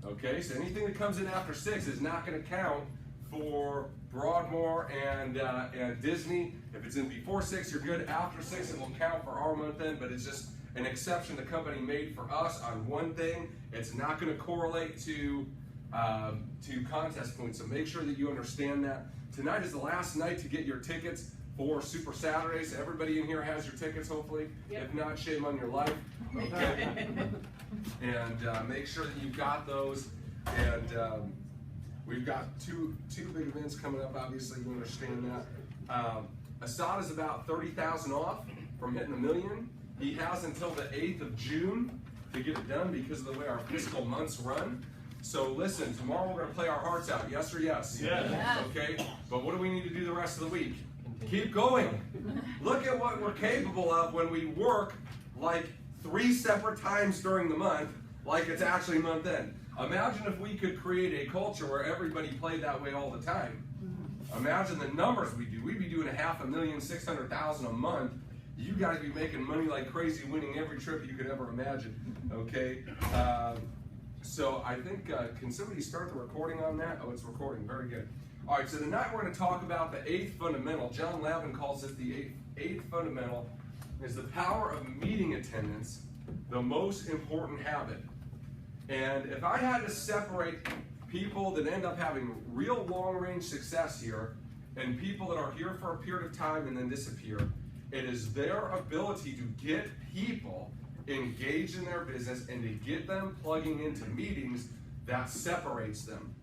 Okay, so anything that comes in after 6 is not going to count for Broadmoor and Disney. If it's in before 6, you're good. After 6, it will count for our month end, but it's just an exception the company made for us on one thing. It's not going to correlate to contest points, so make sure that you understand that. Tonight is the last night to get your tickets for Super Saturdays. Everybody in here has your tickets, hopefully. Yep. If not, shame on your life. Okay. And make sure that you've got those. And we've got two big events coming up. Obviously, you understand that. Assad is about 30,000 off from hitting $1 million. He has until the 8th of June to get it done because of the way our fiscal months run. So listen, tomorrow we're going to play our hearts out. Yes or yes? Yes. Okay. But what do we need to do the rest of the week? Keep going. Look at what we're capable of when we work like 3 separate times during the month, like it's actually month end. Imagine if we could create a culture where everybody played that way all the time. Imagine the numbers we do. We'd be doing $500,000, 600,000 a month. You guys be making money like crazy, winning every trip you could ever imagine. Okay. So I think, can somebody start the recording on that? Oh, it's recording. Very good. All right, so tonight we're going to talk about the 8th fundamental. John Lavin calls it the 8th fundamental. Is the power of meeting attendance the most important habit? And if I had to separate people that end up having real long-range success here and people that are here for a period of time and then disappear, it is their ability to get people engaged in their business and to get them plugging into meetings that separates them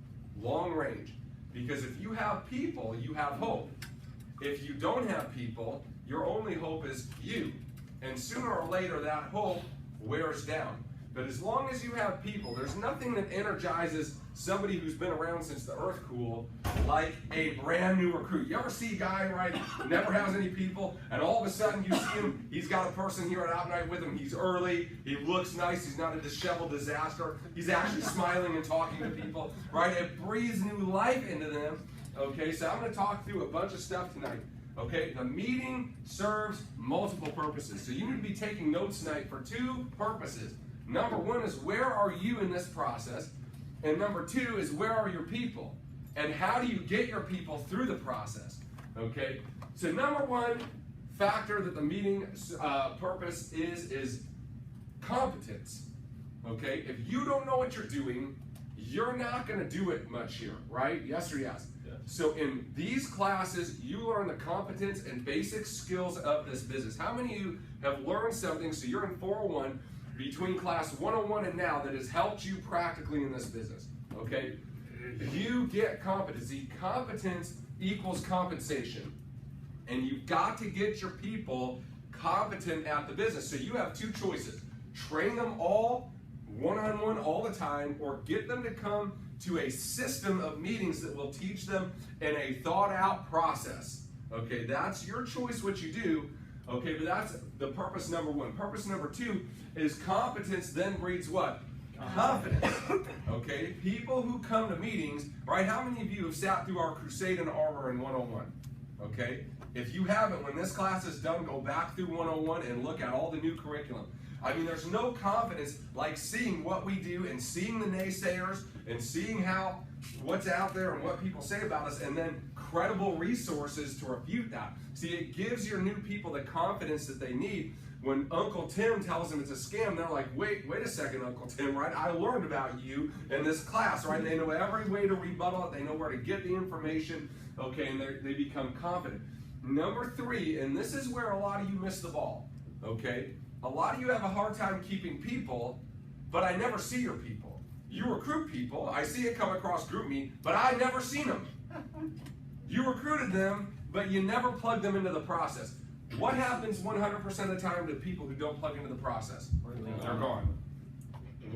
long range. Because if you have people, you have hope. If you don't have people, your only hope is you. And sooner or later that hope wears down. But as long as you have people, there's nothing that energizes somebody who's been around since the earth cooled like a brand new recruit. You ever see a guy, right, never has any people, and all of a sudden you see him, he's got a person here at Out Night with him, he's early, he looks nice, he's not a disheveled disaster, he's actually smiling and talking to people, right? It breathes new life into them. Okay, so I'm going to talk through a bunch of stuff tonight. Okay, the meeting serves multiple purposes. So you need to be taking notes tonight for 2 purposes. Number 1 is where are you in this process? And number 2 is where are your people? And how do you get your people through the process? Okay, so number 1 factor that the meeting purpose is competence. Okay, if you don't know what you're doing, you're not going to do it much here, right? Yes or yes? So in these classes, you learn the competence and basic skills of this business. How many of you have learned something, so you're in 401, between class 101 and now that has helped you practically in this business, okay? You get competency. Competence equals compensation. And you've got to get your people competent at the business. So you have 2 choices. Train them all one-on-one all the time, or get them to come to a system of meetings that will teach them in a thought-out process. Okay, that's your choice what you do. Okay, but that's the purpose number 1. Purpose number 2 is competence then breeds what? Confidence. Okay, people who come to meetings, right? How many of you have sat through our Crusade in Armor in 101? Okay, if you haven't, when this class is done, go back through 101 and look at all the new curriculum. I mean, there's no confidence like seeing what we do and seeing the naysayers and seeing what's out there and what people say about us, and then credible resources to refute that. See, it gives your new people the confidence that they need. When Uncle Tim tells them it's a scam, they're like, wait a second, Uncle Tim, right? I learned about you in this class, right? They know every way to rebuttal it. They know where to get the information, okay, and they become confident. Number 3, and this is where a lot of you miss the ball, okay? A lot of you have a hard time keeping people, but I never see your people. You recruit people, I see it come across GroupMe, but I never seen them. You recruited them, but you never plugged them into the process. What happens 100% of the time to people who don't plug into the process? They're gone.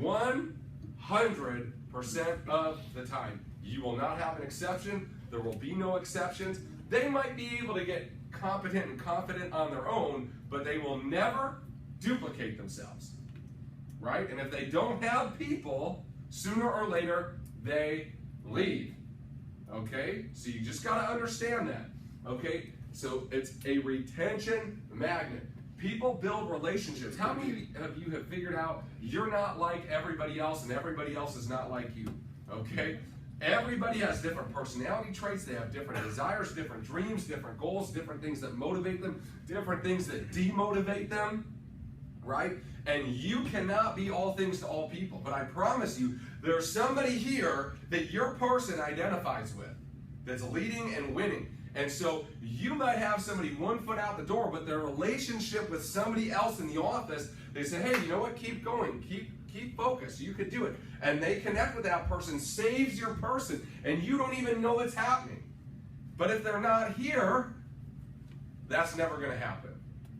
100% of the time. You will not have an exception. There will be no exceptions. They might be able to get competent and confident on their own, but they will never duplicate themselves, right? And if they don't have people, sooner or later, they leave, okay? So you just got to understand that, okay? So it's a retention magnet. People build relationships. How many of you have figured out you're not like everybody else and everybody else is not like you? Okay? Everybody has different personality traits. They have different desires, different dreams, different goals, different things that motivate them, different things that demotivate them, right? And you cannot be all things to all people. But I promise you, there's somebody here that your person identifies with that's leading and winning. And so you might have somebody 1 foot out the door, but their relationship with somebody else in the office, they say, hey, you know what? Keep going. Keep focused. You could do it. And they connect with that person, saves your person, and you don't even know it's happening. But if they're not here, that's never going to happen,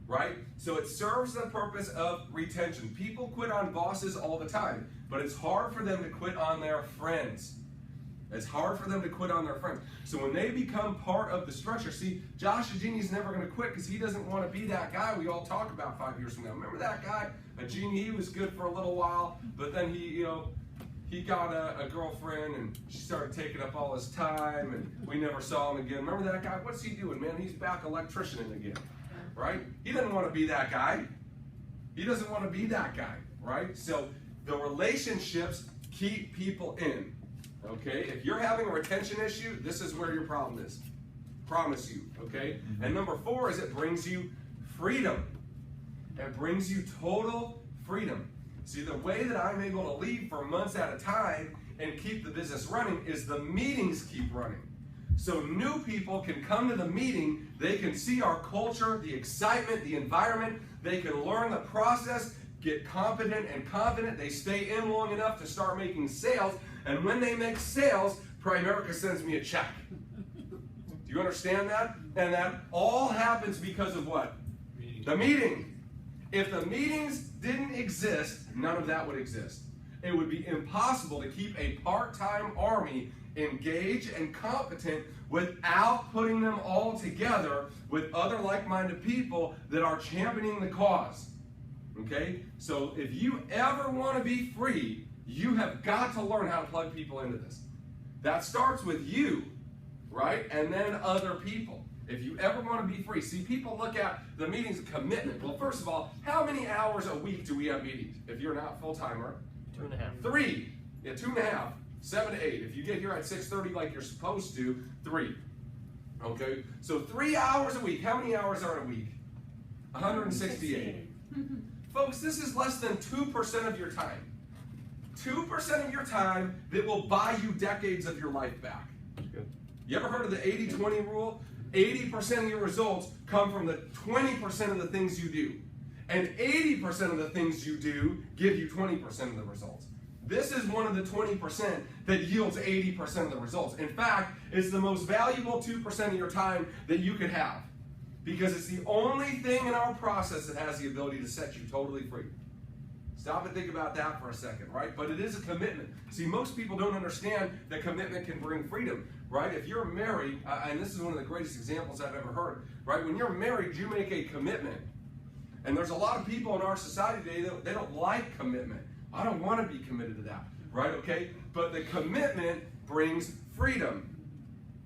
right? So it serves the purpose of retention. People quit on bosses all the time, but it's hard for them to quit on their friends. It's hard for them to quit on their friends. So when they become part of the structure, see, Josh Agini's never going to quit because he doesn't want to be that guy we all talk about 5 years from now. Remember that guy, Agini? He was good for a little while, but then he got a girlfriend and she started taking up all his time and we never saw him again. Remember that guy? What's he doing, man? He's back electricianing again, right? He doesn't want to be that guy. He doesn't want to be that guy, right? So the relationships keep people in. Okay, if you're having a retention issue, this is where your problem is. Promise you, okay? And number 4 is it brings you freedom. It brings you total freedom. See, the way that I'm able to leave for months at a time and keep the business running is the meetings keep running. So new people can come to the meeting, they can see our culture, the excitement, the environment, they can learn the process, get competent and confident, they stay in long enough to start making sales, and when they make sales, Primerica sends me a check. Do you understand that? And that all happens because of what? The meeting. If the meetings didn't exist, none of that would exist. It would be impossible to keep a part-time army engaged and competent without putting them all together with other like-minded people that are championing the cause. Okay? So if you ever want to be free, you have got to learn how to plug people into this. That starts with you, right? And then other people. If you ever want to be free. See, people look at the meetings as commitment. Well, first of all, how many hours a week do we have meetings? If you're not full-timer? 2.5. 3. Yeah, 2.5. 7 to 8. If you get here at 6:30 like you're supposed to, 3. Okay? So 3 hours a week. How many hours are in a week? 168. Folks, this is less than 2% of your time. 2% of your time that will buy you decades of your life back. Good. You ever heard of the 80-20 rule? 80% of your results come from the 20% of the things you do. And 80% of the things you do give you 20% of the results. This is one of the 20% that yields 80% of the results. In fact, it's the most valuable 2% of your time that you could have. Because it's the only thing in our process that has the ability to set you totally free. Stop and think about that for a second, right? But it is a commitment. See, most people don't understand that commitment can bring freedom, right? If you're married, and this is one of the greatest examples I've ever heard, right? When you're married, you make a commitment. And there's a lot of people in our society today that they don't like commitment. I don't want to be committed to that, right? Okay? But the commitment brings freedom.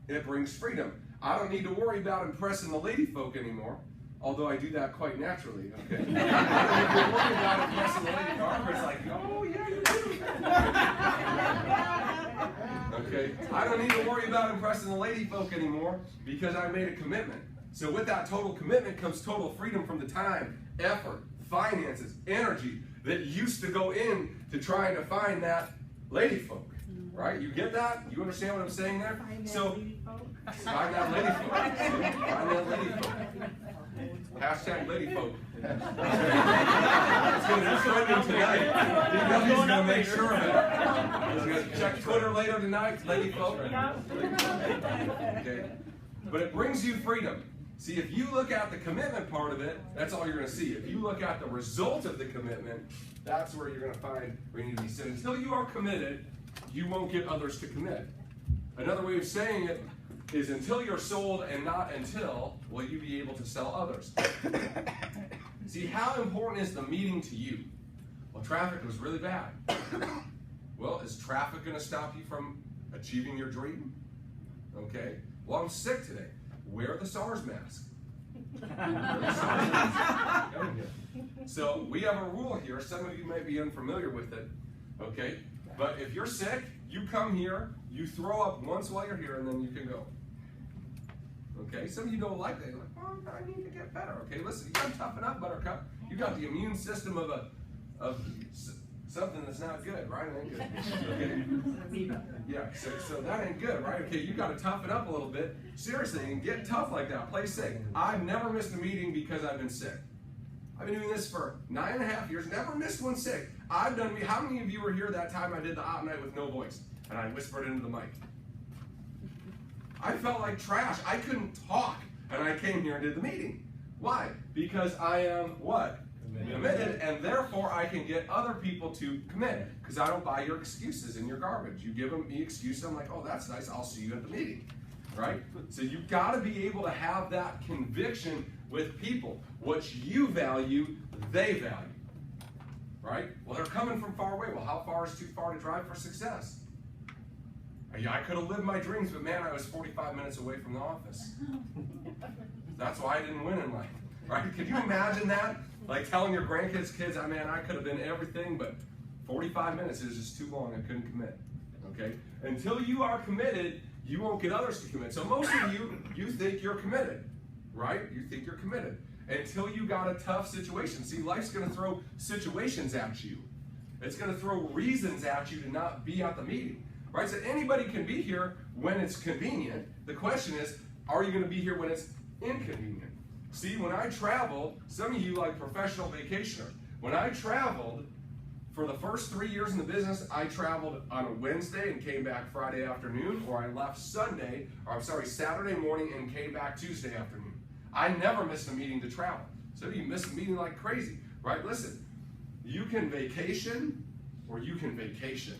It brings freedom. I don't need to worry about impressing the lady folk anymore. Although I do that quite naturally, okay? I don't need to worry about impressing the lady folk. It's like, oh yeah, you do. Okay? I don't need to worry about impressing the lady folk anymore because I made a commitment. So with that total commitment comes total freedom from the time, effort, finances, energy that used to go in to trying to find that lady folk. Right? You get that? You understand what I'm saying there? So, find that lady folk. Find that lady folk. Hashtag lady folk. It's going to be trending tonight. DW's going to make sure of it. He's going to check Twitter later tonight, lady folk. Okay. But it brings you freedom. See, if you look at the commitment part of it, that's all you're going to see. If you look at the result of the commitment, that's where you're going to find where you need to be. So until you are committed, you won't get others to commit. Another way of saying it is until you're sold and not until will you be able to sell others. See, how important is the meeting to you? Well, traffic was really bad. Well, is traffic going to stop you from achieving your dream? Okay. Well, I'm sick today. Wear the SARS mask. So we have a rule here. Some of you might be unfamiliar with it, okay? But if you're sick, you come here, you throw up once while you're here, and then you can go. Okay? Some of you don't like that. You're like, oh, I need to get better. Okay, listen, you got to toughen up, Buttercup. You got the immune system of something that's not good, right? It ain't good. Okay? Yeah, so that ain't good, right? Okay, you got to toughen up a little bit. Seriously, and get tough like that. Play sick. I've never missed a meeting because I've been sick. I've been doing this for 9.5 years, never missed one sick. How many of you were here that time I did the op night with no voice and I whispered into the mic? I felt like trash. I couldn't talk, and I came here and did the meeting. Why? Because I am what? Committed, and therefore I can get other people to commit, because I don't buy your excuses and your garbage. You give them the excuse, I'm like, oh, that's nice, I'll see you at the meeting, right? So you've got to be able to have that conviction with people. What you value, they value, right? Well, they're coming from far away. Well, how far is too far to drive for success? I could have lived my dreams, but man, I was 45 minutes away from the office. That's why I didn't win in life, right? Could you imagine that? Like telling your grandkids, kids, I could have been everything, but 45 minutes is just too long. I couldn't commit, okay? Until you are committed, you won't get others to commit. So most of you think you're committed, right? You think you're committed until you got a tough situation. See, life's going to throw situations at you. It's going to throw reasons at you to not be at the meeting, right? So anybody can be here when it's convenient. The question is, are you going to be here when it's inconvenient? See, when I traveled, some of you like professional vacationer. When I traveled, for the first 3 years in the business, I traveled on a Wednesday and came back Friday afternoon, or I left Saturday morning and came back Tuesday afternoon. I never missed a meeting to travel. So you miss a meeting like crazy, right? Listen, you can vacation or you can vacation.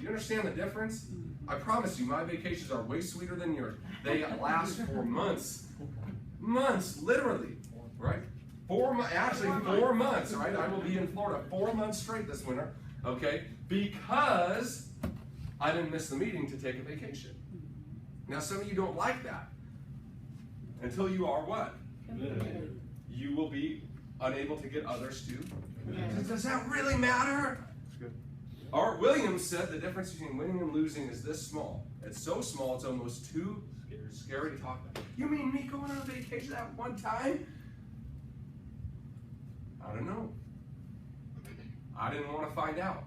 You understand the difference? I promise you, my vacations are way sweeter than yours. They last for months. Months, literally, right? 4 months, right? I will be in Florida 4 months straight this winter, okay? Because I didn't miss the meeting to take a vacation. Now, some of you don't like that. Until you are what? Committed. You will be unable to get others to. Committed. Does that really matter? That's good. Art Williams said the difference between winning and losing is this small. It's so small, it's almost too scary to talk about. You mean me going on vacation that one time? I don't know. I didn't want to find out.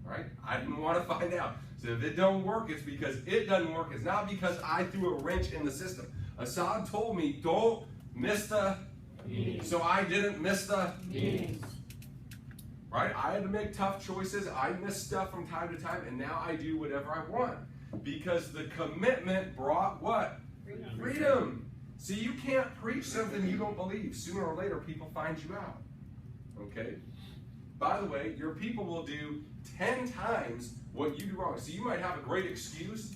Right? I didn't want to find out. So if it don't work, it's because it doesn't work. It's not because I threw a wrench in the system. Assad told me, don't miss the meetings. So I didn't miss the meetings. Right? I had to make tough choices. I missed stuff from time to time, and now I do whatever I want. Because the commitment brought what? Freedom. See, you can't preach something you don't believe. Sooner or later, people find you out. Okay? By the way, your people will do 10 times what you do wrong. So you might have a great excuse,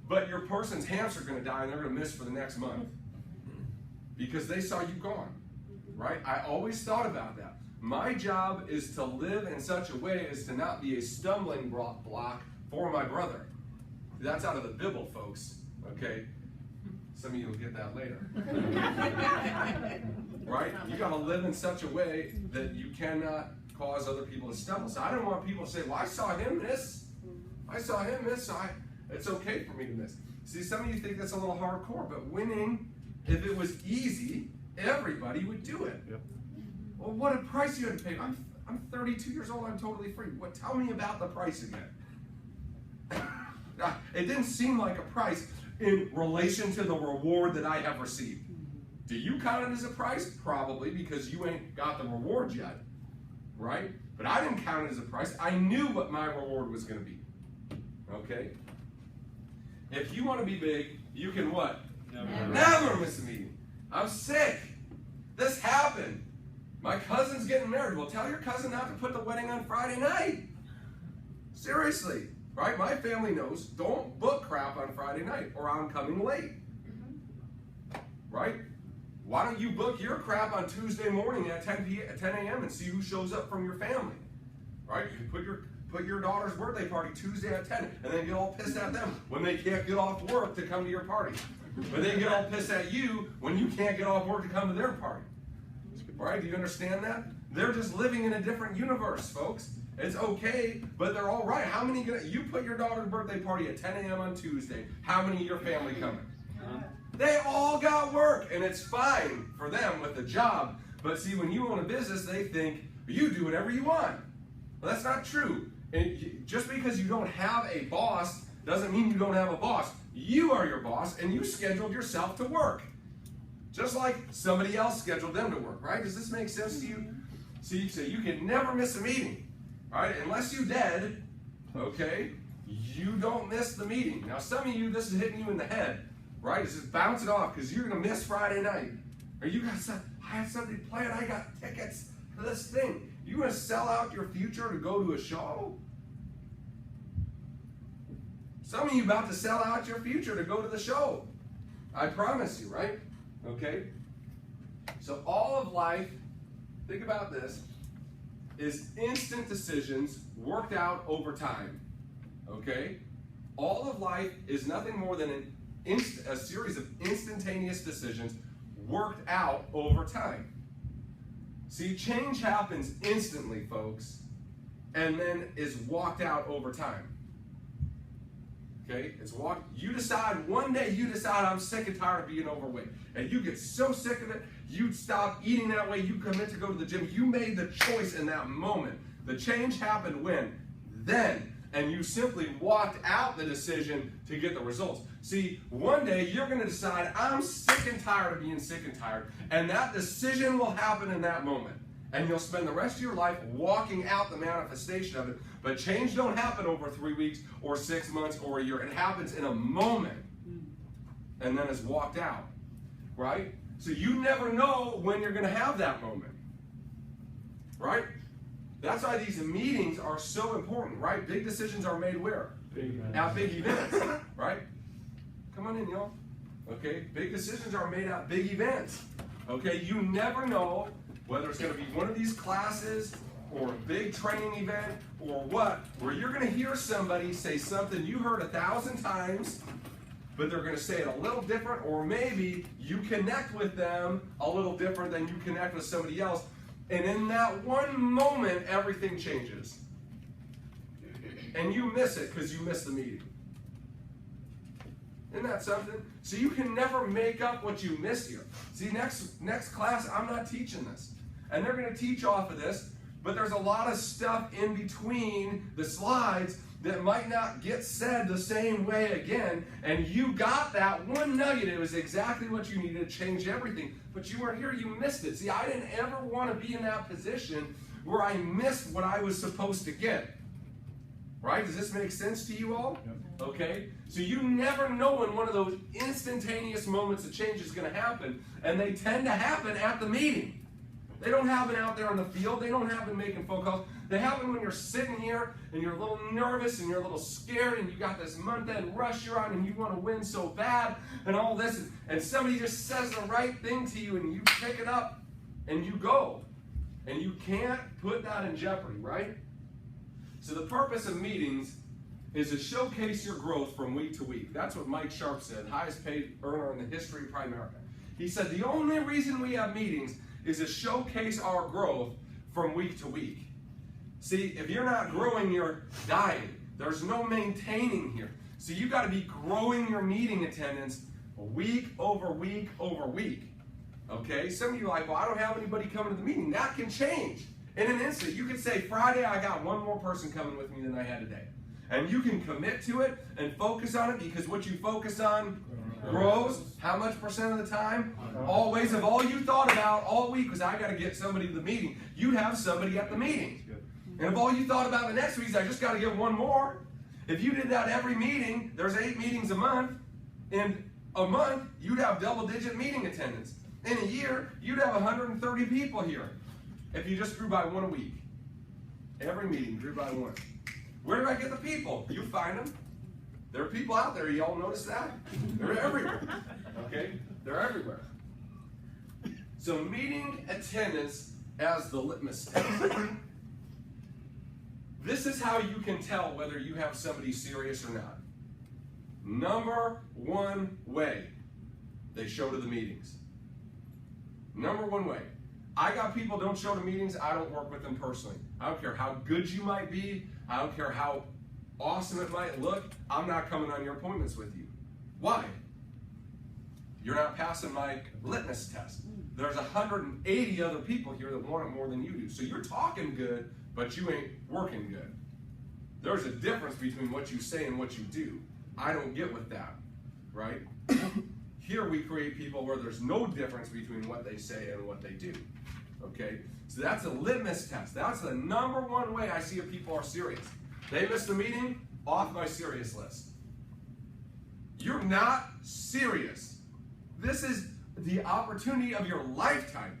but your person's hamster are going to die and they're going to miss for the next month. Because they saw you gone. Right? I always thought about that. My job is to live in such a way as to not be a stumbling block for my brother. That's out of the Bible, folks, okay? Some of you will get that later. Right? You got to live in such a way that you cannot cause other people to stumble. So I don't want people to say, well, I saw him miss. I saw him miss, so it's okay for me to miss. See, some of you think that's a little hardcore, but winning, if it was easy, everybody would do it. Yep. Well, what a price you had to pay. I'm 32 years old, I'm totally free. What? Tell me about the price again. It didn't seem like a price in relation to the reward that I have received. Do you count it as a price? Probably, because you ain't got the reward yet, right? But I didn't count it as a price. I knew what my reward was going to be, okay? If you want to be big, you can what? Never miss a meeting. I'm sick. This happened. My cousin's getting married. Well, tell your cousin not to put the wedding on Friday night. Seriously. Right? My family knows, don't book crap on Friday night or I'm coming late. Right? Why don't you book your crap on Tuesday morning at 10 a.m. and see who shows up from your family? Right? You can put your daughter's birthday party Tuesday at 10 and then get all pissed at them when they can't get off work to come to your party. But they get all pissed at you when you can't get off work to come to their party. Right? Do you understand that? They're just living in a different universe, folks. It's okay, but they're all right. How many, you put your daughter's birthday party at 10 a.m. on Tuesday. How many of your family coming? They all got work, and it's fine for them with the job. But see, when you own a business, they think you do whatever you want. Well, that's not true. And just because you don't have a boss doesn't mean you don't have a boss. You are your boss, and you scheduled yourself to work. Just like somebody else scheduled them to work, right? Does this make sense to you? See, so you can never miss a meeting, right? Unless you're dead, okay? You don't miss the meeting. Now, some of you, this is hitting you in the head, right? It's just bounce it off because you're going to miss Friday night. Or you got some, I had something planned. I got tickets for this thing. You going to sell out your future to go to a show? Some of you about to sell out your future to go to the show. I promise you, right? Okay? So all of life, think about this, is instant decisions worked out over time. Okay? All of life is nothing more than a series of instantaneous decisions worked out over time. See, change happens instantly, folks, and then is walked out over time. Okay, it's walk. You decide one day. You decide I'm sick and tired of being overweight, and you get so sick of it, you stop eating that way. You commit to go to the gym. You made the choice in that moment. The change happened when? Then, and you simply walked out the decision to get the results. See, one day you're going to decide I'm sick and tired of being sick and tired, and that decision will happen in that moment. And you'll spend the rest of your life walking out the manifestation of it. But change don't happen over 3 weeks or 6 months or a year. It happens in a moment and then is walked out, right? So you never know when you're going to have that moment, right? That's why these meetings are so important, right? Big decisions are made where? At big events, right? Come on in, y'all. Okay, big decisions are made at big events. Okay, you never know whether it's going to be one of these classes or a big training event or what, where you're going to hear somebody say something you heard 1,000 times, but they're going to say it a little different, or maybe you connect with them a little different than you connect with somebody else, and in that one moment, everything changes. And you miss it because you missed the meeting. Isn't that something? So you can never make up what you missed here. See, next class, I'm not teaching this. And they're going to teach off of this, but there's a lot of stuff in between the slides that might not get said the same way again, and you got that one nugget. It was exactly what you needed to change everything, but you weren't here, you missed it. See, I didn't ever want to be in that position where I missed what I was supposed to get. Right? Does this make sense to you all? Yep. Okay? So you never know when one of those instantaneous moments of change is going to happen, and they tend to happen at the meeting. They don't happen out there on the field. They don't happen making phone calls. They happen when you're sitting here and you're a little nervous and you're a little scared and you got this month-end rush you're on and you want to win so bad and all this, and somebody just says the right thing to you and you pick it up and you go. And you can't put that in jeopardy, right? So the purpose of meetings is to showcase your growth from week to week. That's what Mike Sharp said, highest paid earner in the history of Primerica. He said the only reason we have meetings is to showcase our growth from week to week. See, if you're not growing, you're dying. There's no maintaining here. So you've got to be growing your meeting attendance week over week over week. Okay? Some of you are like, well, I don't have anybody coming to the meeting. That can change. In an instant, you could say, Friday, I got one more person coming with me than I had today. And you can commit to it and focus on it, because what you focus on grows. How much percent of the time? Always. If all you thought about all week was, I got to get somebody to the meeting, you'd have somebody at the meeting. And if all you thought about the next week is, I just got to get one more, if you did that every meeting, there's 8 meetings a month. In a month, you'd have double-digit meeting attendance. In a year, you'd have 130 people here. If you just grew by one a week. Every meeting grew by one. Where do I get the people? You find them. There are people out there. You all notice that? They're everywhere. Okay? They're everywhere. So meeting attendance as the litmus test. This is how you can tell whether you have somebody serious or not. Number one way They show to the meetings. Number one way. I got people don't show to meetings, I don't work with them personally. I don't care how good you might be, I don't care how awesome it might look, I'm not coming on your appointments with you. Why? You're not passing my litmus test. There's 180 other people here that want it more than you do. So you're talking good, but you ain't working good. There's a difference between what you say and what you do. I don't get with that, right? Here we create people where there's no difference between what they say and what they do, okay? So that's a litmus test. That's the number one way I see if people are serious. They missed the meeting, off my serious list. You're not serious. This is the opportunity of your lifetime.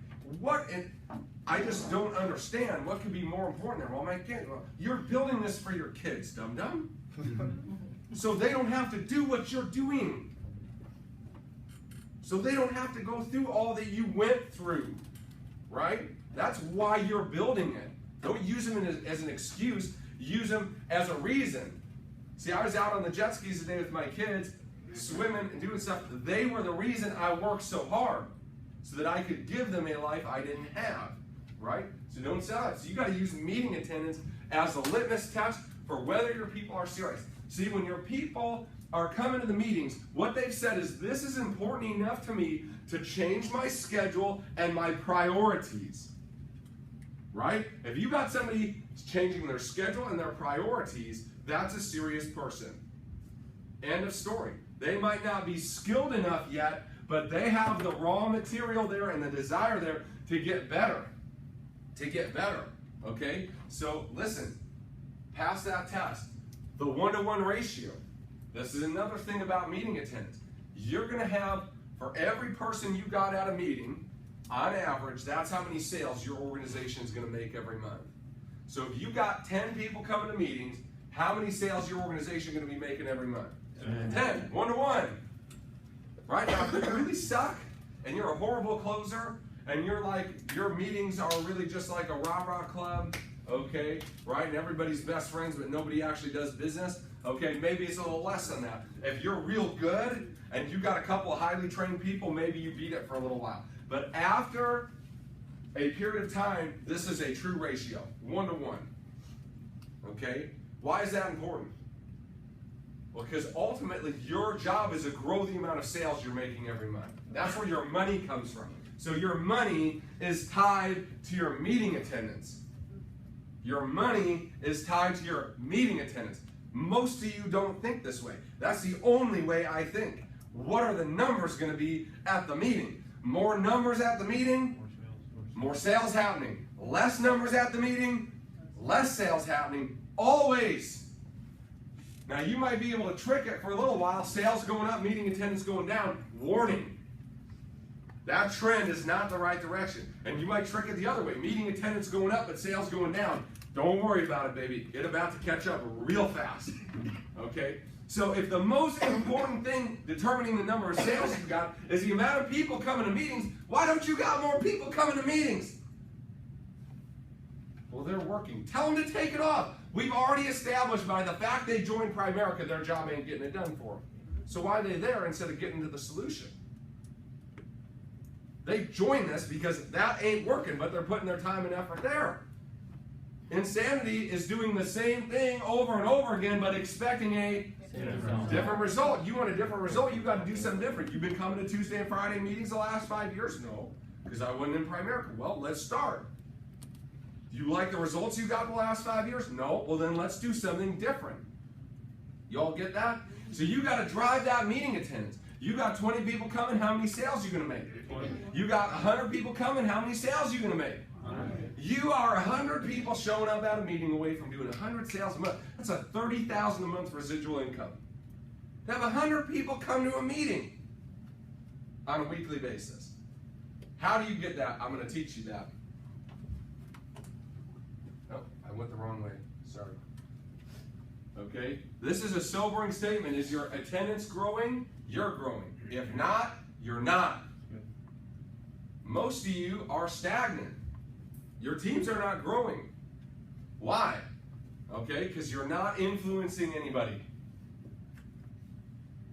I just don't understand what could be more important there. Well, my kids, you're building this for your kids, dum-dum. So they don't have to do what you're doing. So they don't have to go through all that you went through, right? That's why you're building it. Don't use them as an excuse. Use them as a reason. See, I was out on the jet skis today with my kids, swimming and doing stuff. They were the reason I worked so hard, so that I could give them a life I didn't have, right? So don't sell it. So you got to use meeting attendance as a litmus test for whether your people are serious. See, when your people are coming to the meetings, what they've said is, this is important enough to me to change my schedule and my priorities, right? If you got somebody changing their schedule and their priorities, that's a serious person. End of story. They might not be skilled enough yet, but they have the raw material there and the desire there to get better. To get better, okay? So listen, pass that test. The 1-to-1 ratio. This is another thing about meeting attendance. You're going to have, for every person you got at a meeting, on average, that's how many sales your organization is going to make every month. So if you got 10 people coming to meetings, how many sales your organization going to be making every month? 10. 1-to-1. Right? Now, if you really suck, and you're a horrible closer, and you're like, your meetings are really just like a rah-rah club, okay, right? And everybody's best friends, but nobody actually does business. Okay, maybe it's a little less than that. If you're real good and you got a couple of highly trained people, maybe you beat it for a little while. But after a period of time, this is a true ratio, 1-to-1. Okay, why is that important? Well, because ultimately your job is to grow the amount of sales you're making every month. That's where your money comes from. So your money is tied to your meeting attendance. Your money is tied to your meeting attendance. Most of you don't think this way. That's the only way I think. What are the numbers going to be at the meeting? More numbers at the meeting, more sales happening. Less numbers at the meeting, less sales happening. Always. Now you might be able to trick it for a little while. Sales going up, meeting attendance going down. Warning. That trend is not the right direction. And you might trick it the other way. Meeting attendance going up, but sales going down. Don't worry about it, baby. It's about to catch up real fast. Okay? So if the most important thing determining the number of sales you got is the amount of people coming to meetings, why don't you got more people coming to meetings? Well, they're working. Tell them to take it off. We've already established by the fact they joined Primerica, their job ain't getting it done for them. So why are they there instead of getting to the solution? They join this because that ain't working, but they're putting their time and effort there. Insanity is doing the same thing over and over again, but expecting a different result. You want a different result, you got to do something different. You've been coming to Tuesday and Friday meetings the last 5 years? No, because I wasn't in Primerica. Well, let's start. Do you like the results you got the last 5 years? No. Well, then let's do something different. You all get that? So you got to drive that meeting attendance. You got 20 people coming, how many sales you going to make? 20. You got 100 people coming, how many sales you going to make? 100. You are 100 people showing up at a meeting away from doing 100 sales a month. That's a $30,000 a month residual income. To have 100 people come to a meeting on a weekly basis. How do you get that? I'm going to teach you that. Oh, I went the wrong way. Sorry. Okay? This is a sobering statement. Is your attendance growing? You're growing. If not, you're not. Most of you are stagnant. Your teams are not growing. Why? Okay, because you're not influencing anybody.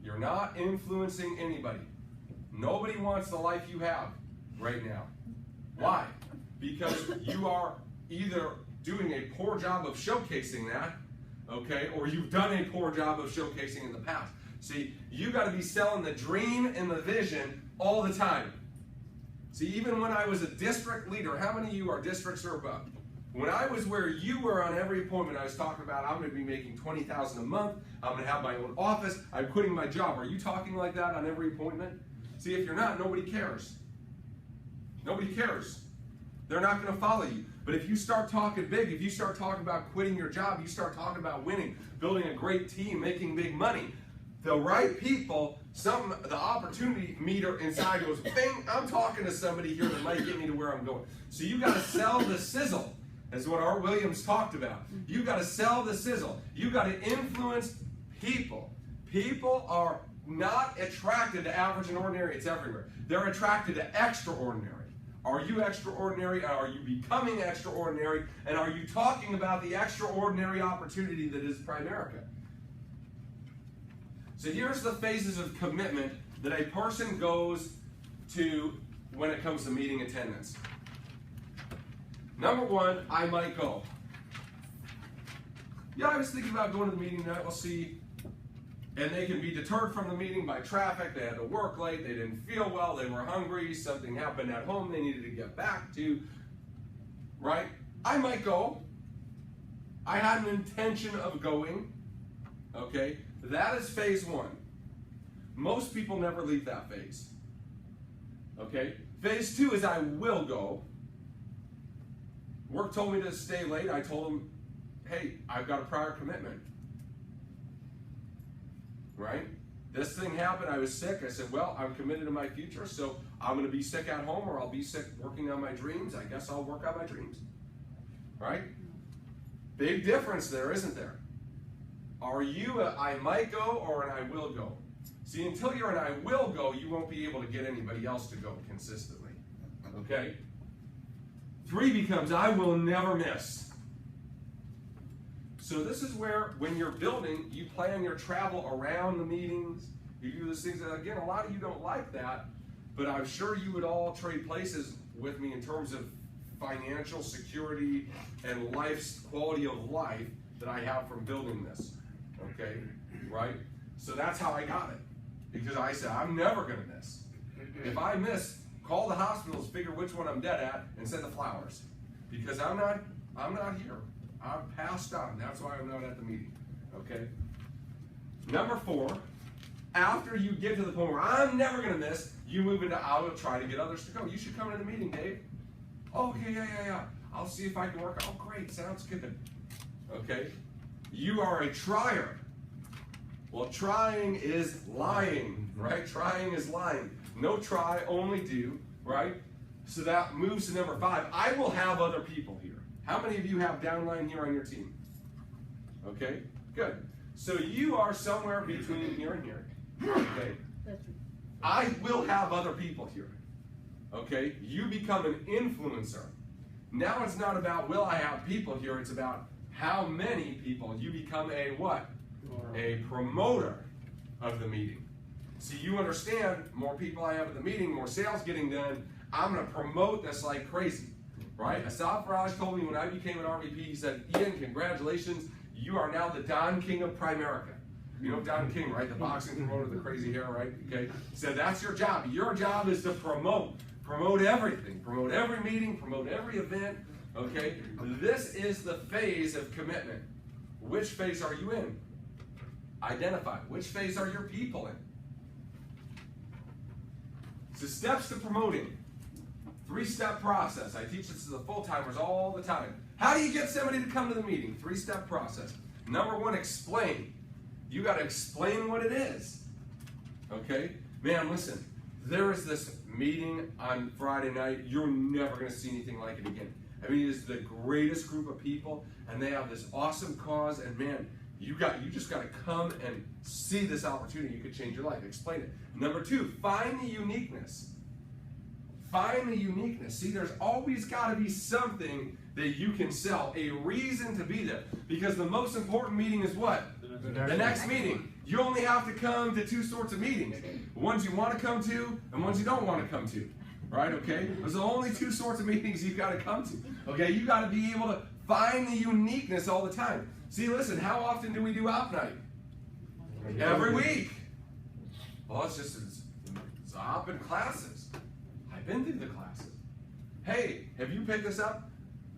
You're not influencing anybody. Nobody wants the life you have right now. Why? Because you are either doing a poor job of showcasing that, okay, or you've done a poor job of showcasing in the past. See, you got to be selling the dream and the vision all the time. See, even when I was a district leader, how many of you are districts or above? When I was where you were on every appointment, I was talking about I'm going to be making $20,000 a month. I'm going to have my own office. I'm quitting my job. Are you talking like that on every appointment? See, if you're not, nobody cares. Nobody cares. They're not going to follow you. But if you start talking big, if you start talking about quitting your job, you start talking about winning, building a great team, making big money, the right people, the opportunity meter inside goes, bing, I'm talking to somebody here that might get me to where I'm going. So you got to sell the sizzle. That's what R. Williams talked about. You got to sell the sizzle. You got to influence people. People are not attracted to average and ordinary. It's everywhere. They're attracted to extraordinary. Are you extraordinary? Are you becoming extraordinary? And are you talking about the extraordinary opportunity that is Primerica? So here's the phases of commitment that a person goes to when it comes to meeting attendance. Number one, I might go. Yeah, I was thinking about going to the meeting tonight. We'll see. And they can be deterred from the meeting by traffic. They had to work late. They didn't feel well. They were hungry. Something happened at home they needed to get back to. Right? I might go. I had an intention of going. Okay? That is phase one. Most people never leave that phase. Okay? Phase two is I will go. Work told me to stay late. I told them, hey, I've got a prior commitment. Right? This thing happened. I was sick. I said, well, I'm committed to my future, so I'm going to be sick at home or I'll be sick working on my dreams. I guess I'll work on my dreams. Right? Big difference there, isn't there? Are you a I might go or an I will go? See, until you're an I will go, you won't be able to get anybody else to go consistently. Okay? 3 becomes I will never miss. So this is where, when you're building, you plan your travel around the meetings. You do those things. And again, a lot of you don't like that, but I'm sure you would all trade places with me in terms of financial security and life's quality of life that I have from building this. Okay, right? So that's how I got it. Because I said, I'm never going to miss. If I miss, call the hospitals, figure which one I'm dead at, and send the flowers. Because I'm not here. I'm passed on. That's why I'm not at the meeting. Okay? Number 4, after you get to the point where I'm never going to miss, you move into I will try to get others to go. You should come to the meeting, Dave. Oh, okay, yeah. I'll see if I can work. Oh, great. Sounds good. Okay? You are a trier. Well, trying is lying, right? Trying is lying. No try, only do, right? So that moves to number 5. I will have other people here. How many of you have downline here on your team? Okay, good. So you are somewhere between here and here. Okay? I will have other people here. Okay? You become an influencer. Now it's not about will I have people here, it's about how many people. You become a what? A promoter of the meeting. See, you understand, more people I have at the meeting, more sales getting done, I'm going to promote this like crazy, right? Asaf Raj told me when I became an RVP, he said, Ian, congratulations, you are now the Don King of Primerica. You know Don King, right? The boxing promoter with the crazy hair, right? Okay. He said, that's your job. Your job is to promote. Promote everything. Promote every meeting. Promote every event. Okay. This is the phase of commitment. Which phase are you in? Identify. Which phase are your people in? So steps to promoting. 3-step process. I teach this to the full-timers all the time. How do you get somebody to come to the meeting? 3-step process. Number 1, explain. You got to explain what it is. Okay? Man, listen. There is this meeting on Friday night. You're never going to see anything like it again. I mean, it is the greatest group of people, and they have this awesome cause, and man, you just got to come and see this opportunity. You could change your life. Explain it. Number 2, find the uniqueness. Find the uniqueness. See, there's always got to be something that you can sell, a reason to be there. Because the most important meeting is what? The next meeting. You only have to come to two sorts of meetings. Ones you want to come to and ones you don't want to come to. Right, okay? There's only two sorts of meetings you've got to come to. Okay, you've got to be able to find the uniqueness all the time. See, listen, how often do we do Op Night? Every week. Well, it's Op in classes. I've been through the classes. Hey, have you picked this up?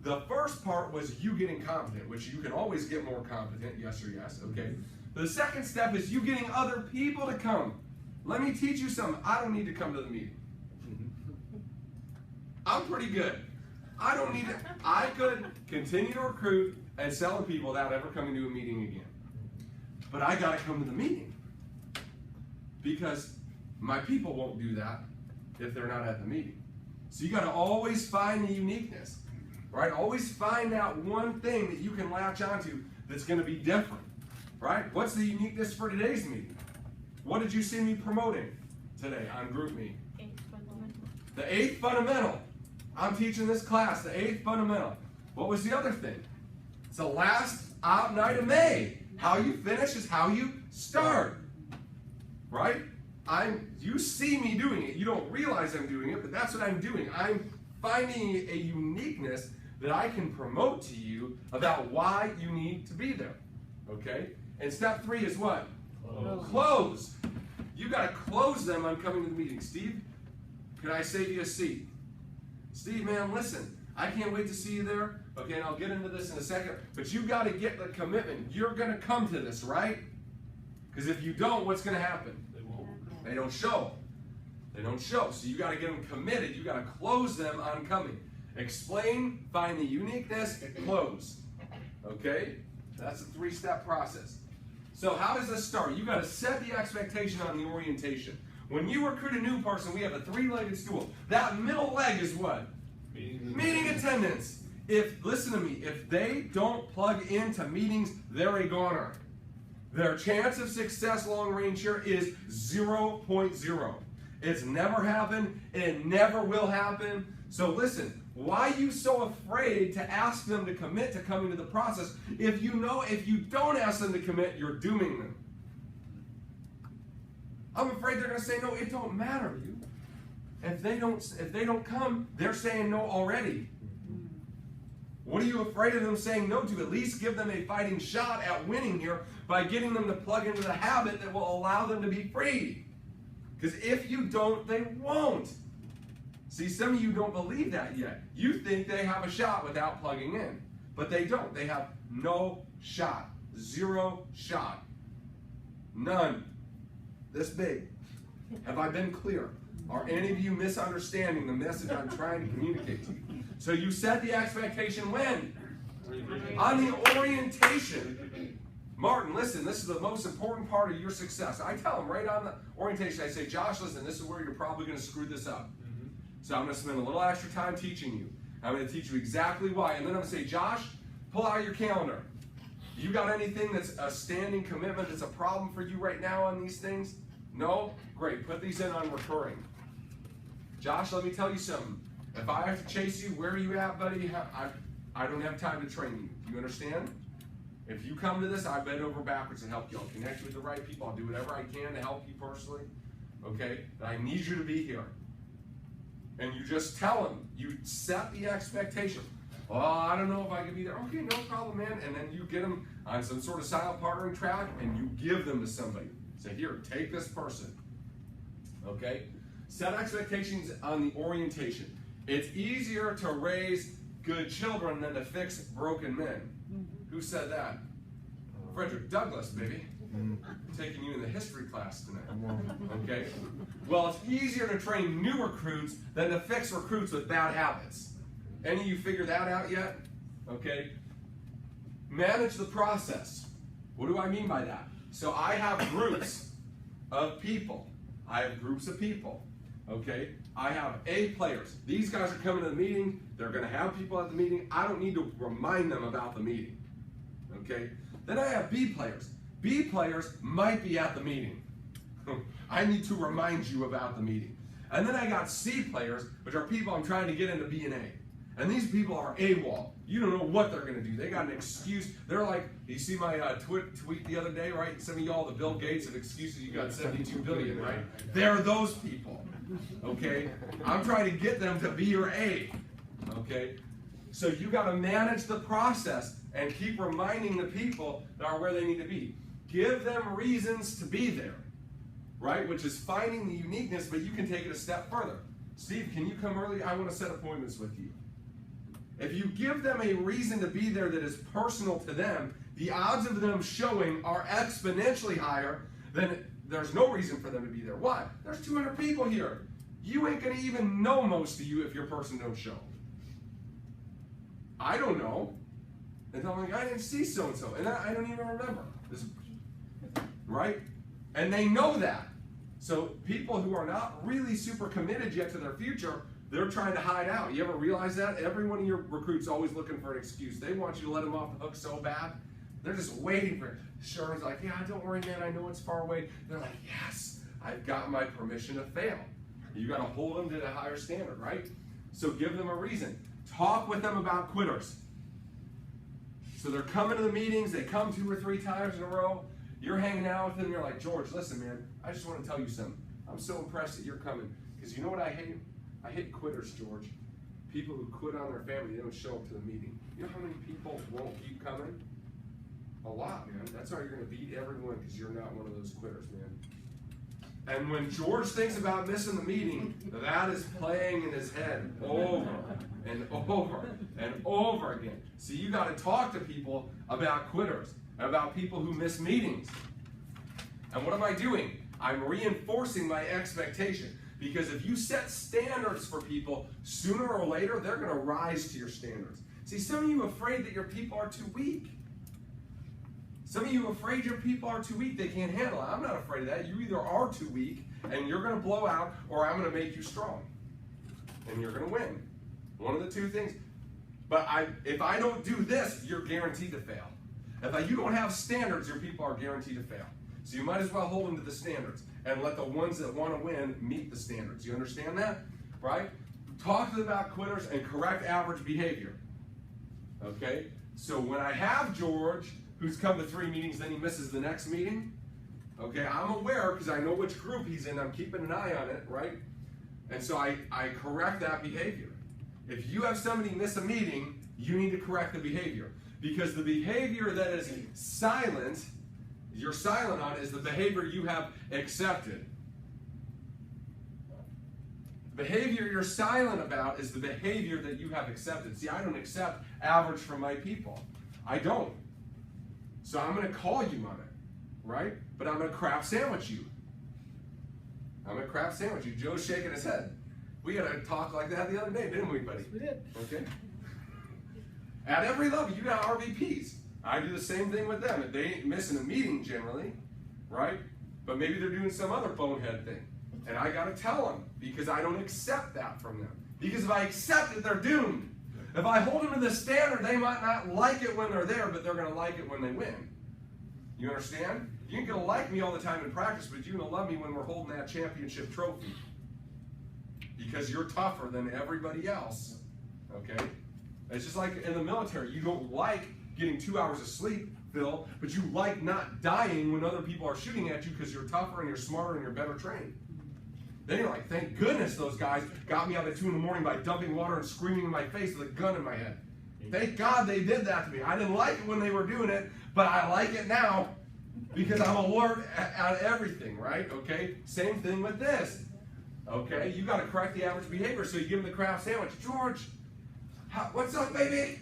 The first part was you getting competent, which you can always get more competent, yes or yes, okay? The second step is you getting other people to come. Let me teach you something. I don't need to come to the meeting. I'm pretty good. I don't need to. I could continue to recruit and sell to people without ever coming to a meeting again. But I got to come to the meeting. Because my people won't do that if they're not at the meeting. So you got to always find the uniqueness. Right? Always find that one thing that you can latch onto that's going to be different. Right? What's the uniqueness for today's meeting? What did you see me promoting today on group meeting? The 8th fundamental. I'm teaching this class, the 8th fundamental. What was the other thing? It's the last Op Night of May. How you finish is how you start. Right? You see me doing it. You don't realize I'm doing it, but that's what I'm doing. I'm finding a uniqueness that I can promote to you about why you need to be there. Okay? And step 3 is what? Close. You got to close them on coming to the meeting. Steve, can I save you a seat? Steve, man, listen, I can't wait to see you there. Okay, and I'll get into this in a second. But you got to get the commitment. You're going to come to this, right? Because if you don't, what's going to happen? They won't. They don't show. They don't show. So you got to get them committed. You got to close them on coming. Explain, find the uniqueness, close. Okay? That's a 3-step process. So how does this start? You got to set the expectation on the orientation. When you recruit a new person, we have a 3-legged stool. That middle leg is what? Meeting attendance. Listen to me, if they don't plug into meetings, they're a goner. Their chance of success long range here is 0.0. It's never happened, and it never will happen. So listen, why are you so afraid to ask them to commit to coming to the process? If you don't ask them to commit, you're dooming them. I'm afraid they're going to say no. It don't matter to you. If they don't come, they're saying no already. What are you afraid of them saying no to? At least give them a fighting shot at winning here by getting them to plug into the habit that will allow them to be free. Because if you don't, they won't. See, some of you don't believe that yet. You think they have a shot without plugging in. But they don't. They have no shot. 0 shot. None. This big. Have I been clear? Are any of you misunderstanding the message I'm trying to communicate to you? So you set the expectation when? On the orientation. Martin, listen, this is the most important part of your success. I tell them right on the orientation, I say, Josh, listen, this is where you're probably going to screw this up. So I'm going to spend a little extra time teaching you. I'm going to teach you exactly why. And then I'm going to say, Josh, pull out your calendar. You got anything that's a standing commitment that's a problem for you right now on these things? No? Great. Put these in on recurring. Josh, let me tell you something. If I have to chase you, where are you at, buddy? I don't have time to train you. You understand? If you come to this, I bend over backwards and help you. I'll connect you with the right people. I'll do whatever I can to help you personally. Okay? But I need you to be here. And you just tell them. You set the expectation. Oh, I don't know if I can be there. Okay, no problem, man. And then you get them on some sort of silent partnering track and you give them to somebody. Say, here, take this person. Okay? Set expectations on the orientation. It's easier to raise good children than to fix broken men. Who said that? Frederick Douglass, baby. Taking you in the history class tonight. Okay? Well, it's easier to train new recruits than to fix recruits with bad habits. Any of you figure that out yet? Okay? Manage the process. What do I mean by that? So I have groups of people. I have groups of people. Okay? I have A players. These guys are coming to the meeting. They're going to have people at the meeting. I don't need to remind them about the meeting. Okay? Then I have B players. B players might be at the meeting. I need to remind you about the meeting. And then I got C players, which are people I'm trying to get into B and A. And these people are AWOL. You don't know what they're going to do. They got an excuse. They're like, you see my tweet the other day, right? Some of y'all, the Bill Gates of excuses, you got 72 billion, right? They're those people, okay? I'm trying to get them to B or A, okay? So you got to manage the process and keep reminding the people that are where they need to be. Give them reasons to be there, right? Which is finding the uniqueness, but you can take it a step further. Steve, can you come early? I want to set appointments with you. If you give them a reason to be there that is personal to them, the odds of them showing are exponentially higher than there's no reason for them to be there. Why? There's 200 people here. You ain't going to even know most of you if your person don't show. I don't know. And I'm like, I didn't see so-and-so. And I don't even remember. Right? And they know that. So people who are not really super committed yet to their future, they're trying to hide out. You ever realize that? Every one of your recruits always looking for an excuse. They want you to let them off the hook so bad. They're just waiting for it. Sherman's like, yeah, don't worry, man. I know it's far away. They're like, yes, I've got my permission to fail. You got to hold them to a higher standard, right? So give them a reason. Talk with them about quitters. So they're coming to the meetings. They come 2 or 3 times in a row. You're hanging out with them. You're like, George, listen, man. I just want to tell you something. I'm so impressed that you're coming. Because you know what I hate? I hate quitters, George. People who quit on their family, they don't show up to the meeting. You know how many people won't keep coming? A lot, man. That's why you're going to beat everyone, because you're not one of those quitters, man. And when George thinks about missing the meeting, that is playing in his head over and over and over again. So you got to talk to people about quitters, about people who miss meetings. And what am I doing? I'm reinforcing my expectation. Because if you set standards for people, sooner or later, they're going to rise to your standards. See, some of you are afraid that your people are too weak. Some of you are afraid your people are too weak. They can't handle it. I'm not afraid of that. You either are too weak, and you're going to blow out, or I'm going to make you strong. And you're going to win. One of the two things. But if I don't do this, you're guaranteed to fail. If you don't have standards, your people are guaranteed to fail. So you might as well hold them to the standards and let the ones that want to win meet the standards. You understand that? Right? Talk to them about quitters and correct average behavior. Okay? So when I have George, who's come to 3 meetings, then he misses the next meeting, okay, I'm aware because I know which group he's in. I'm keeping an eye on it, right? And so I correct that behavior. If you have somebody miss a meeting, you need to correct the behavior. Because the behavior that is silent, you're silent on, is the behavior you have accepted. The behavior you're silent about is the behavior that you have accepted. See, I don't accept average from my people. I don't. So I'm going to call you on it, right? But I'm going to crap sandwich you. I'm going to crap sandwich you. Joe's shaking his head. We had a talk like that the other day, didn't we, buddy? We did. Okay. At every level, you got RVPs. I do the same thing with them. They ain't missing a meeting generally, right? But maybe they're doing some other bonehead thing. And I got to tell them because I don't accept that from them. Because if I accept it, they're doomed. If I hold them to the standard, they might not like it when they're there, but they're going to like it when they win. You understand? You ain't going to like me all the time in practice, but you're going to love me when we're holding that championship trophy. Because you're tougher than everybody else. Okay? It's just like in the military. You don't like getting 2 hours of sleep, Phil, but you like not dying when other people are shooting at you because you're tougher and you're smarter and you're better trained. Then you're like, thank goodness those guys got me up at 2 in the morning by dumping water and screaming in my face with a gun in my head. Thank God they did that to me. I didn't like it when they were doing it, but I like it now because I'm alert at everything, right? Okay? Same thing with this. Okay? You got to correct the average behavior, so you give them the crab sandwich. George, what's up, baby?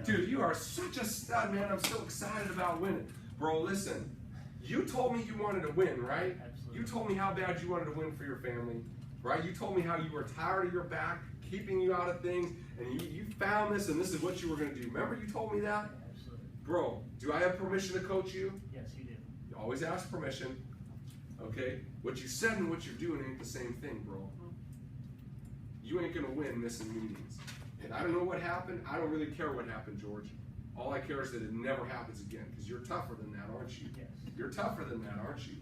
Dude, you are such a stud, man. I'm so excited about winning. Bro, listen. You told me you wanted to win, right? Absolutely. You told me how bad you wanted to win for your family, right? You told me how you were tired of your back, keeping you out of things, and you found this, and this is what you were going to do. Remember you told me that? Absolutely. Bro, do I have permission to coach you? Yes, you do. You always ask permission, okay? What you said and what you're doing ain't the same thing, bro. You ain't going to win missing meetings. And I don't know what happened. I don't really care what happened, George. All I care is that it never happens again, because you're tougher than that, aren't you? Yes. You're tougher than that, aren't you?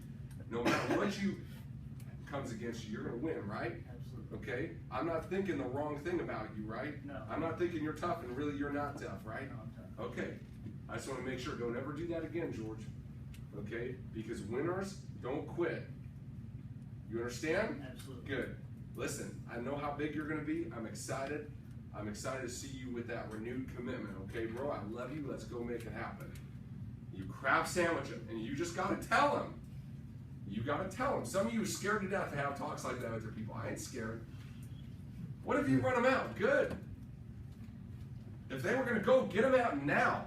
No matter what you comes against you, you're going to win, right? Absolutely. Okay? I'm not thinking the wrong thing about you, right? No. I'm not thinking you're tough and really you're not tough, right? No, I'm tough. Okay. I just want to make sure, don't ever do that again, George. Okay? Because winners don't quit. You understand? Absolutely. Good. Listen, I know how big you're going to be. I'm excited. I'm excited to see you with that renewed commitment. Okay, bro? I love you. Let's go make it happen. You crab sandwich him, and you just got to tell him. You got to tell him. Some of you are scared to death to have talks like that with your people. I ain't scared. What if you run them out? Good. If they were going to go, get them out now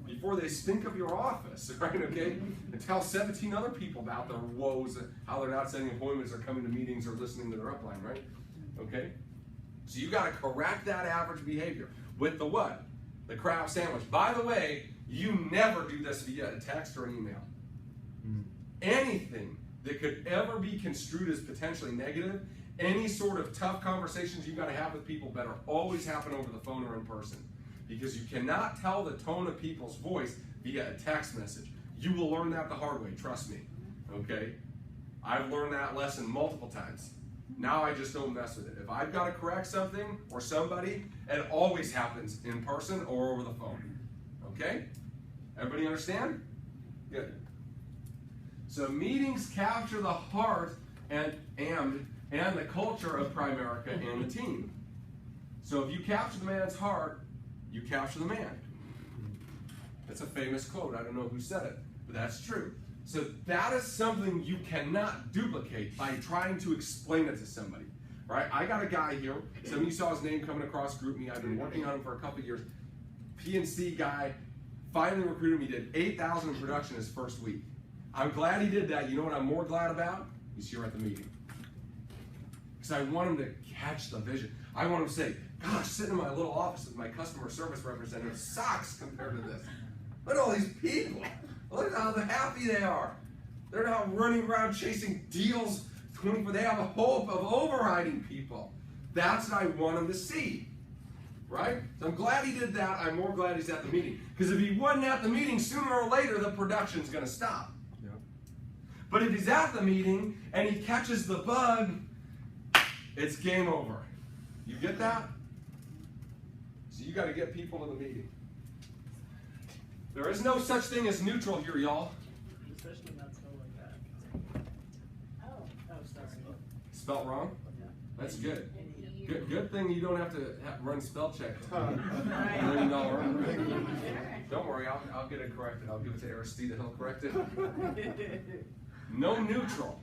before they stink up your office, right? Okay? And tell 17 other people about their woes, how they're not setting appointments or coming to meetings or listening to their upline, right? Okay? So you got to correct that average behavior with the what? The crab sandwich. By the way, you never do this via a text or an email. Anything that could ever be construed as potentially negative, any sort of tough conversations you got to have with people better always happen over the phone or in person. Because you cannot tell the tone of people's voice via a text message. You will learn that the hard way, trust me. Okay? I've learned that lesson multiple times. Now I just don't mess with it. If I've got to correct something or somebody, it always happens in person or over the phone. Okay? Everybody understand? Good. So meetings capture the heart and the culture of Primerica and the team. So if you capture the man's heart, you capture the man. That's a famous quote. I don't know who said it, but that's true. So that is something you cannot duplicate by trying to explain it to somebody, right? I got a guy here. Some of you saw his name coming across GroupMe. I've been working on him for a couple of years. PNC guy, finally recruited him. He did 8,000 in production his first week. I'm glad he did that. You know what I'm more glad about? He's here at the meeting. Because I want him to catch the vision. I want him to say, gosh, sitting in my little office with my customer service representative sucks compared to this. Look at all these people. Look at how happy they are. They're not running around chasing deals 24. They have a hope of overriding people. That's what I want him to see. Right? So I'm glad he did that. I'm more glad he's at the meeting. Because if he wasn't at the meeting, sooner or later, the production's going to stop. Yeah. But if he's at the meeting and he catches the bug, it's game over. You get that? So you got to get people to the meeting. There is no such thing as neutral here, y'all. Especially not spelled like that. Oh, sorry. Spelt wrong? Yeah. That's good. Good thing you don't have to run spell check. $1 million. Don't worry, I'll get it corrected. I'll give it to Aristide, he'll correct it. No neutral.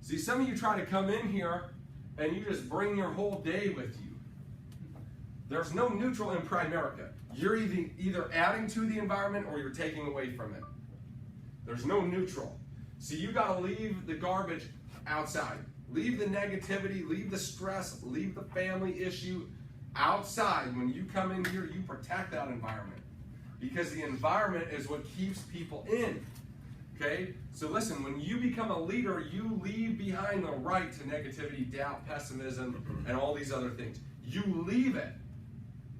See, some of you try to come in here and you just bring your whole day with you. There's no neutral in Primerica. You're either adding to the environment or you're taking away from it. There's no neutral. So you got to leave the garbage outside. Leave the negativity, leave the stress, leave the family issue outside. When you come in here, you protect that environment. Because the environment is what keeps people in. Okay? So listen, when you become a leader, you leave behind the right to negativity, doubt, pessimism, and all these other things. You leave it.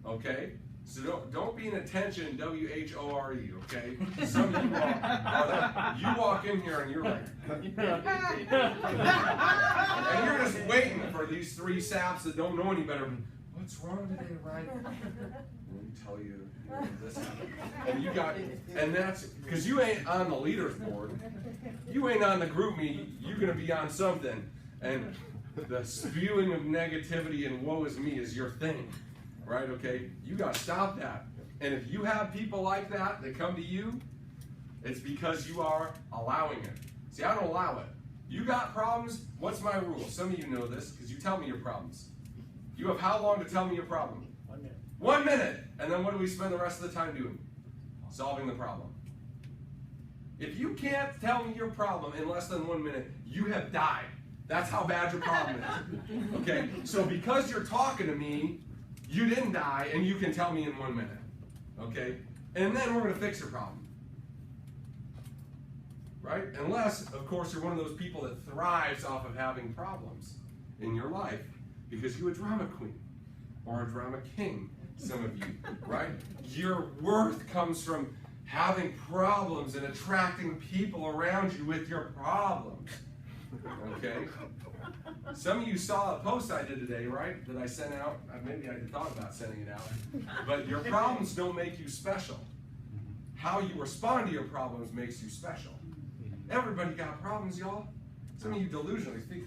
Okay? So don't be an attention, W-H-O-R-E, okay? Some of you are you walk in here and you're like, and you're just waiting for these three saps that don't know any better. What's wrong today, Ryan? Let me tell you, this happened. And that's, because you ain't on the leaders board. You ain't on the group meeting. You're going to be on something. And the spewing of negativity and woe is me is your thing. Right, okay? You got to stop that. And if you have people like that come to you, it's because you are allowing it. See, I don't allow it. You got problems? What's my rule? Some of you know this because you tell me your problems. You have how long to tell me your problem? 1 minute. 1 minute. And then what do we spend the rest of the time doing? Solving the problem. If you can't tell me your problem in less than 1 minute, you have died. That's how bad your problem is. Okay? So because you're talking to me, you didn't die, and you can tell me in 1 minute, okay? And then we're going to fix your problem, right? Unless, of course, you're one of those people that thrives off of having problems in your life because you're a drama queen or a drama king, some of you, right? Your worth comes from having problems and attracting people around you with your problems. Okay? Some of you saw a post I did today, right? That I sent out. Maybe I had thought about sending it out. But your problems don't make you special. How you respond to your problems makes you special. Everybody got problems, y'all. Some of you delusionally think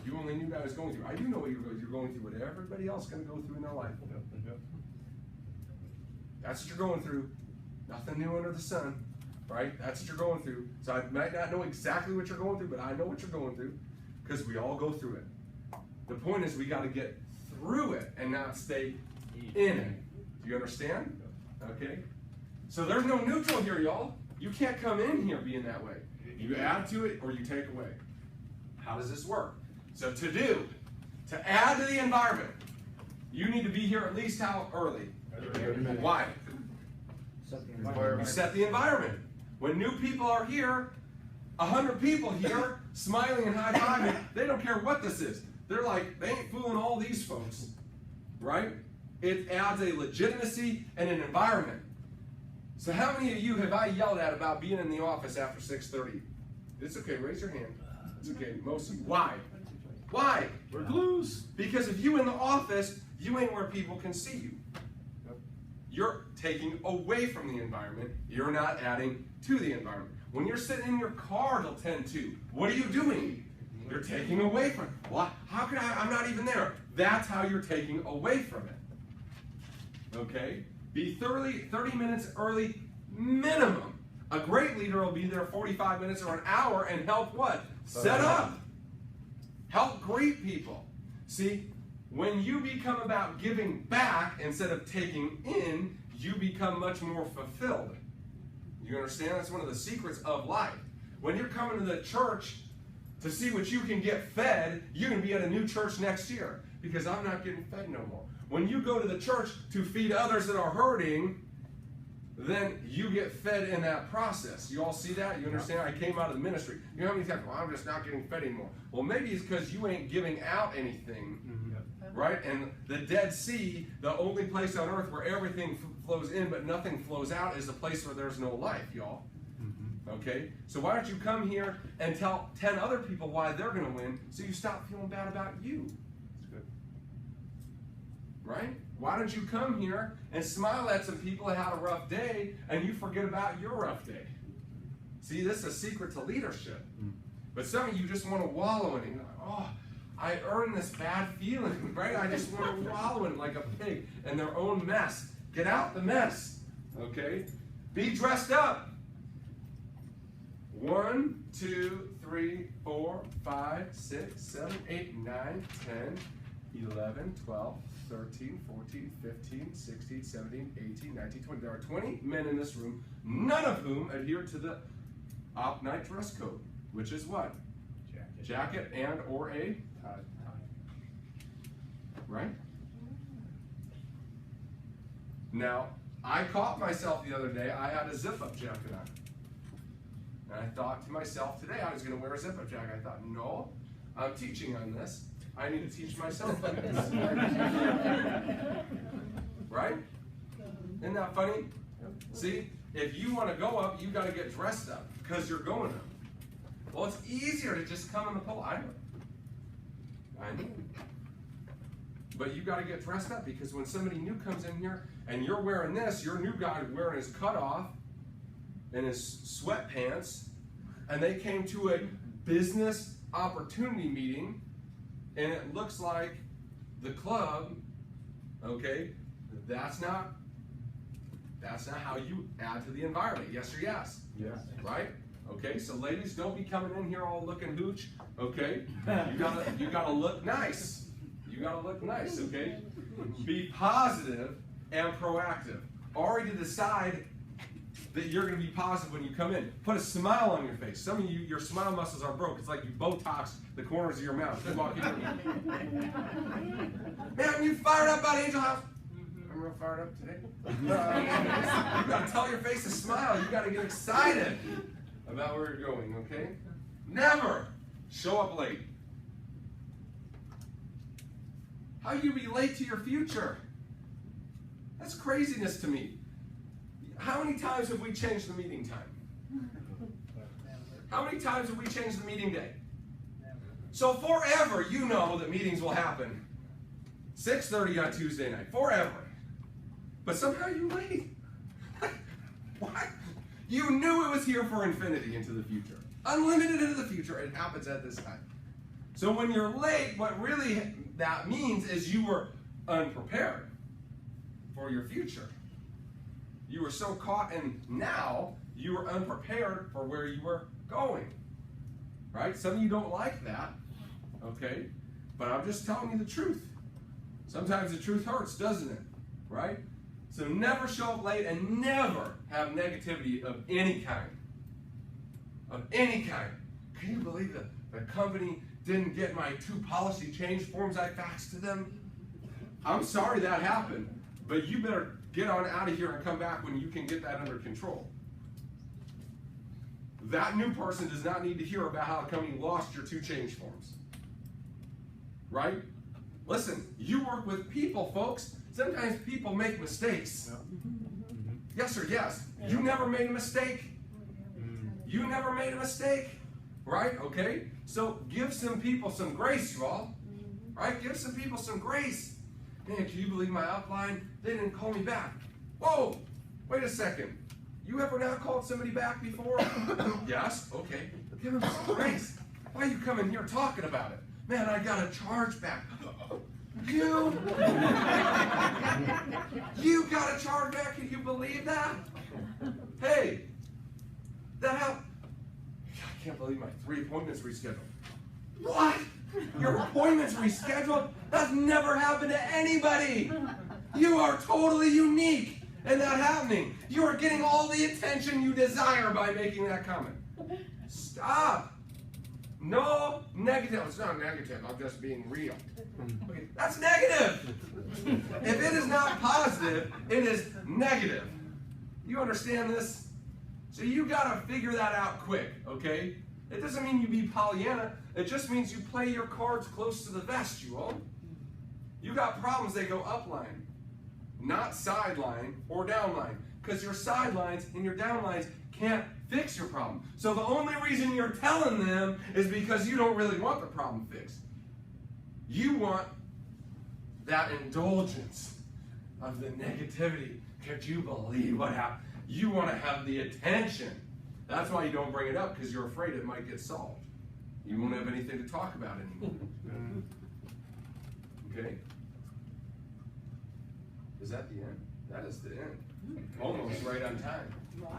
you only knew what I was going through. I do know what you're going through, what everybody else is going to go through in their life. That's what you're going through. Nothing new under the sun, right? That's what you're going through. So I might not know exactly what you're going through, but I know what you're going through because we all go through it. The point is we got to get through it and not stay in it. Do you understand? Okay? So there's no neutral here, y'all. You can't come in here being that way. You add to it or you take away. How does this work? So to add to the environment, you need to be here at least how early? Why? You set the environment. When new people are here, 100 people here, smiling and high-fiving, they don't care what this is. They're like, they ain't fooling all these folks, right? It adds a legitimacy and an environment. So how many of you have I yelled at about being in the office after 6:30? It's okay, raise your hand. It's okay, most of you. Why? Why? We're glues. Because if you in the office, you ain't where people can see you. You're taking away from the environment. You're not adding to the environment. When you're sitting in your car till 10-2, what are you doing? You're taking away from it. Well, how can I'm not even there. That's how you're taking away from it. Okay? Be 30 minutes early minimum. A great leader will be there 45 minutes or an hour and help what? Set up. Help greet people. See, when you become about giving back instead of taking in, you become much more fulfilled. You understand? That's one of the secrets of life. When you're coming to the church to see what you can get fed, you're going to be at a new church next year because I'm not getting fed no more. When you go to the church to feed others that are hurting, then you get fed in that process. You all see that? You understand? I came out of the ministry. You know how many times, well, I'm just not getting fed anymore. Well, maybe it's because you ain't giving out anything, right? And the Dead Sea, the only place on earth where everything flows in but nothing flows out, is the place where there's no life, y'all. Okay? So why don't you come here and tell 10 other people why they're going to win so you stop feeling bad about you? That's good. Right? Why don't you come here and smile at some people that had a rough day and you forget about your rough day? See, this is a secret to leadership. But some of you just want to wallow in it. You're like, oh, I earned this bad feeling, right? I just want to wallow in it like a pig in their own mess. Get out the mess, okay? Be dressed up. 1, 2, 3, 4, 5, 6, 7, 8, 9, 10, 11, 12, 13, 14, 15, 16, 17, 18, 19, 20. There are 20 men in this room, none of whom adhere to the op night dress code, which is what? Jacket and or a tie. Right? Now, I caught myself the other day, I had a zip-up jacket on. And I thought to myself, today I was going to wear a zip-up jacket. I thought, no, I'm teaching on this. I need to teach myself on this. Right? Isn't that funny? See, if you want to go up, you got to get dressed up because you're going up. Well, it's easier to just come in the pole. I know. But you got to get dressed up because when somebody new comes in here and you're wearing this, your new guy wearing his cutoff and his sweatpants, and they came to a business opportunity meeting, and it looks like the club, okay, that's not how you add to the environment. Yes or yes? Yes. Right? Okay, so ladies, don't be coming in here all looking hooch, okay? You gotta look nice. You gotta look nice, okay? Be positive and proactive. Already decide that you're going to be positive when you come in. Put a smile on your face. Some of you, your smile muscles are broke. It's like you Botox the corners of your mouth. You walk in. Man, you fired up about Angel House? I'm real fired up today. You got to tell your face to smile. You got to get excited about where you're going, okay? Never show up late. How you be late to your future? That's craziness to me. How many times have we changed the meeting time? How many times have we changed the meeting day? So forever, you know that meetings will happen 6:30 on Tuesday night, forever. But somehow you're late. What? You knew it was here for infinity into the future. Unlimited into the future, it happens at this time. So when you're late, what really that means is you were unprepared for your future. You were so caught in now, you were unprepared for where you were going. Right? Some of you don't like that, okay? But I'm just telling you the truth. Sometimes the truth hurts, doesn't it? Right? So never show up late and never have negativity of any kind. Of any kind. Can you believe that the company didn't get my 2 policy change forms I faxed to them? I'm sorry that happened, but you better get on out of here and come back when you can get that under control. That new person does not need to hear about how the company lost your 2 change forms. Right? Listen, you work with people, folks. Sometimes people make mistakes. Yes or yes? You never made a mistake. You never made a mistake. Right? Okay? So give some people some grace, you all. Right? Give some people some grace. Man, can you believe my upline? They didn't call me back. Whoa! Wait a second. You ever not called somebody back before? Yes? Okay. Give them some grace. Why are you coming here talking about it? Man, I got a charge back. You? You got a charge back? Can you believe that? Hey, that happened. I can't believe my 3 appointments rescheduled. What? Your appointments rescheduled? That's never happened to anybody. You are totally unique in that happening. You are getting all the attention you desire by making that comment. Stop. No negative. It's not negative. I'm just being real. Okay, that's negative. If it is not positive, it is negative. You understand this? So you got to figure that out quick, okay? It doesn't mean you be Pollyanna. It just means you play your cards close to the vest, you all. You got problems, they go upline, not sideline or downline, because your sidelines and your downlines can't fix your problem. So the only reason you're telling them is because you don't really want the problem fixed. You want that indulgence of the negativity. Could you believe what happened? You want to have the attention. That's why you don't bring it up, because you're afraid it might get solved. You won't have anything to talk about anymore. Okay? Is that the end? That is the end. Almost right on time.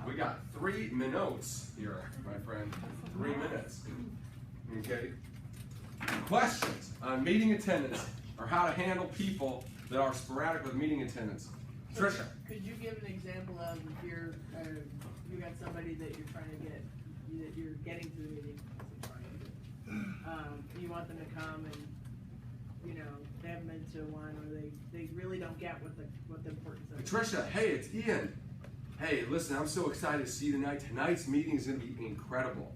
We got 3 minutes here, my friend. 3 minutes. Okay? Questions on meeting attendance or how to handle people that are sporadic with meeting attendance. Tricia. Could you give an example of if you're, you got somebody that you're trying to get, that you're getting to the meeting, you want them to come and, you know, they haven't been to one, or they really don't get what the importance of it is. Tricia, hey, it's Ian. Hey, listen, I'm so excited to see you tonight. Tonight's meeting is going to be incredible.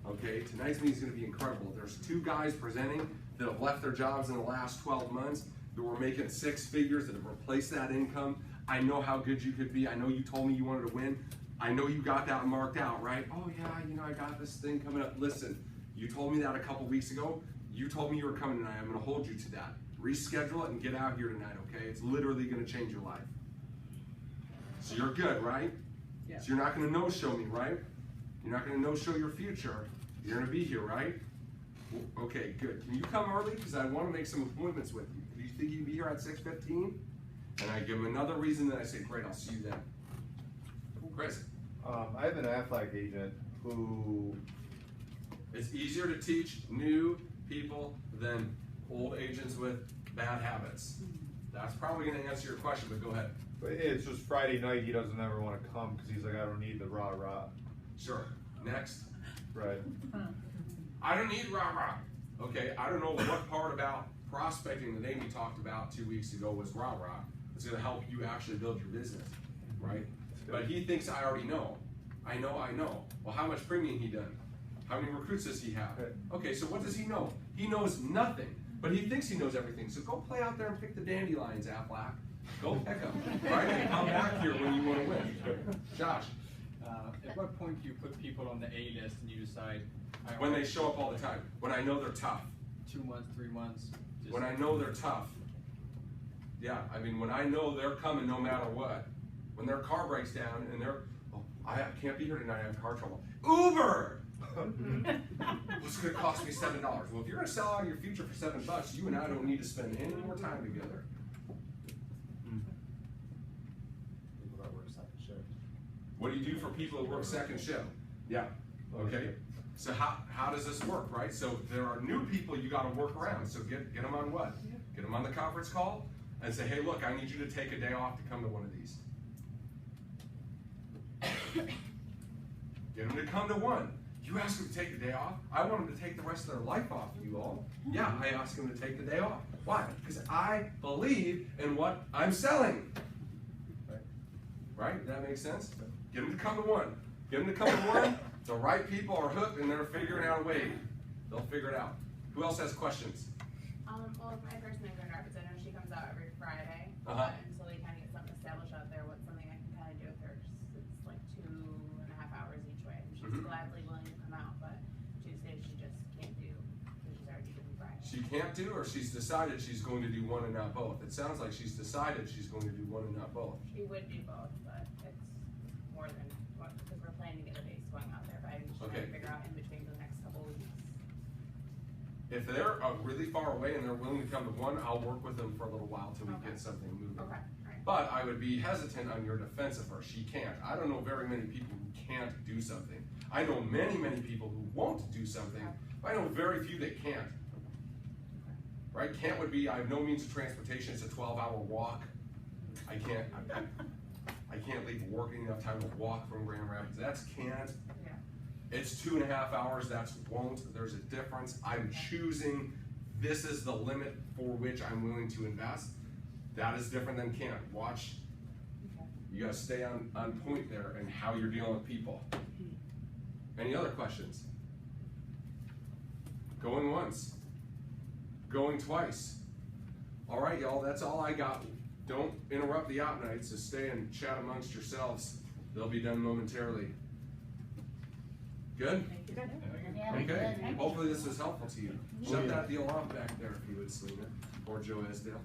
Okay, tonight's meeting is going to be incredible. There's 2 guys presenting that have left their jobs in the last 12 months that were making 6 figures, that have replaced that income. I know how good you could be. I know you told me you wanted to win. I know you got that marked out, right? Oh yeah, you know, I got this thing coming up. Listen, you told me that a couple weeks ago. You told me you were coming tonight. I'm going to hold you to that. Reschedule it and get out here tonight, okay? It's literally going to change your life. So you're good, right? Yeah. So you're not going to no-show me, right? You're not going to no-show your future. You're going to be here, right? Okay, good. Can you come early? Because I want to make some appointments with you. Do you think you'd be here at 6:15? And I give them another reason, then I say, great, I'll see you then. Chris? I have an Aflac agent who... It's easier to teach new people than old agents with bad habits. That's probably going to answer your question, but go ahead. But it's just Friday night, he doesn't ever want to come because he's like, I don't need the rah-rah. Sure. Next. Right. I don't need rah-rah. Okay, I don't know what part about prospecting that Amy talked about 2 weeks ago was rah-rah. It's going to help you actually build your business, right? But he thinks I already know. I know. Well, how much premium he done? How many recruits does he have? Okay, so what does he know? He knows nothing, but he thinks he knows everything. So go play out there and pick the dandelions, Aflac. Go pick them, right? And come back here when you want to win. Josh. At what point do you put people on the A list and you decide When they show up all the time. When I know they're tough. 2 months, 3 months. Just When I know they're tough. Yeah, I mean, when I know they're coming no matter what. When their car breaks down and they're, oh, I can't be here tonight, I have car trouble. Uber! It's gonna cost me $7. Well, if you're gonna sell out your future for $7, you and I don't need to spend any more time together. People that work second shift. What do you do for people who work second shift? Yeah, okay. So how does this work, right? So there are new people you gotta work around. So get them on what? Get them on the conference call and say, hey, look, I need you to take a day off to come to one of these. Get them to come to one. You ask them to take the day off. I want them to take the rest of their life off, you all. Yeah, I ask them to take the day off. Why? Because I believe in what I'm selling. Right? That makes sense? Get them to come to one. Get them to come to one. The right people are hooked and they're figuring out a way. They'll figure it out. Who else has questions? Well, my person in Grand Rapids, I know she comes out every Friday. Uh-huh. Until we kind of get something established out there, what's something I can kind of do with her? It's like 2.5 hours each way. And she's gladly willing to come out, but Tuesday she just can't do because she's already doing Friday. She can't do, or she's decided she's going to do one and not both? It sounds like she's decided she's going to do one and not both. She would do both, but it's more than what, because we're planning to get a base going out there, but I'm just trying to figure out in between for the next couple of weeks. If they're really far away and they're willing to come to one, I'll work with them for a little while till we Okay. get something moving. Okay, alright. But I would be hesitant on your defense of her. She can't. I don't know very many people who can't do something. I know many, many people who won't do something. But I know very few that can't. Right? Can't would be, I have no means of transportation. It's a 12-hour walk. I can't leave work enough time to walk from Grand Rapids. That's can't. Yeah. It's 2.5 hours, that's won't. There's a difference. I'm choosing, this is the limit for which I'm willing to invest. That is different than can't. Watch, Okay. you gotta stay on point there and how you're dealing with people. Any other questions? Going once, going twice. All right, y'all, that's all I got. Don't interrupt the out nights, just stay and chat amongst yourselves. They'll be done momentarily. Good? Okay, hopefully this was helpful to you. Shut that deal off back there if you would, Selena, or Joe Esdale.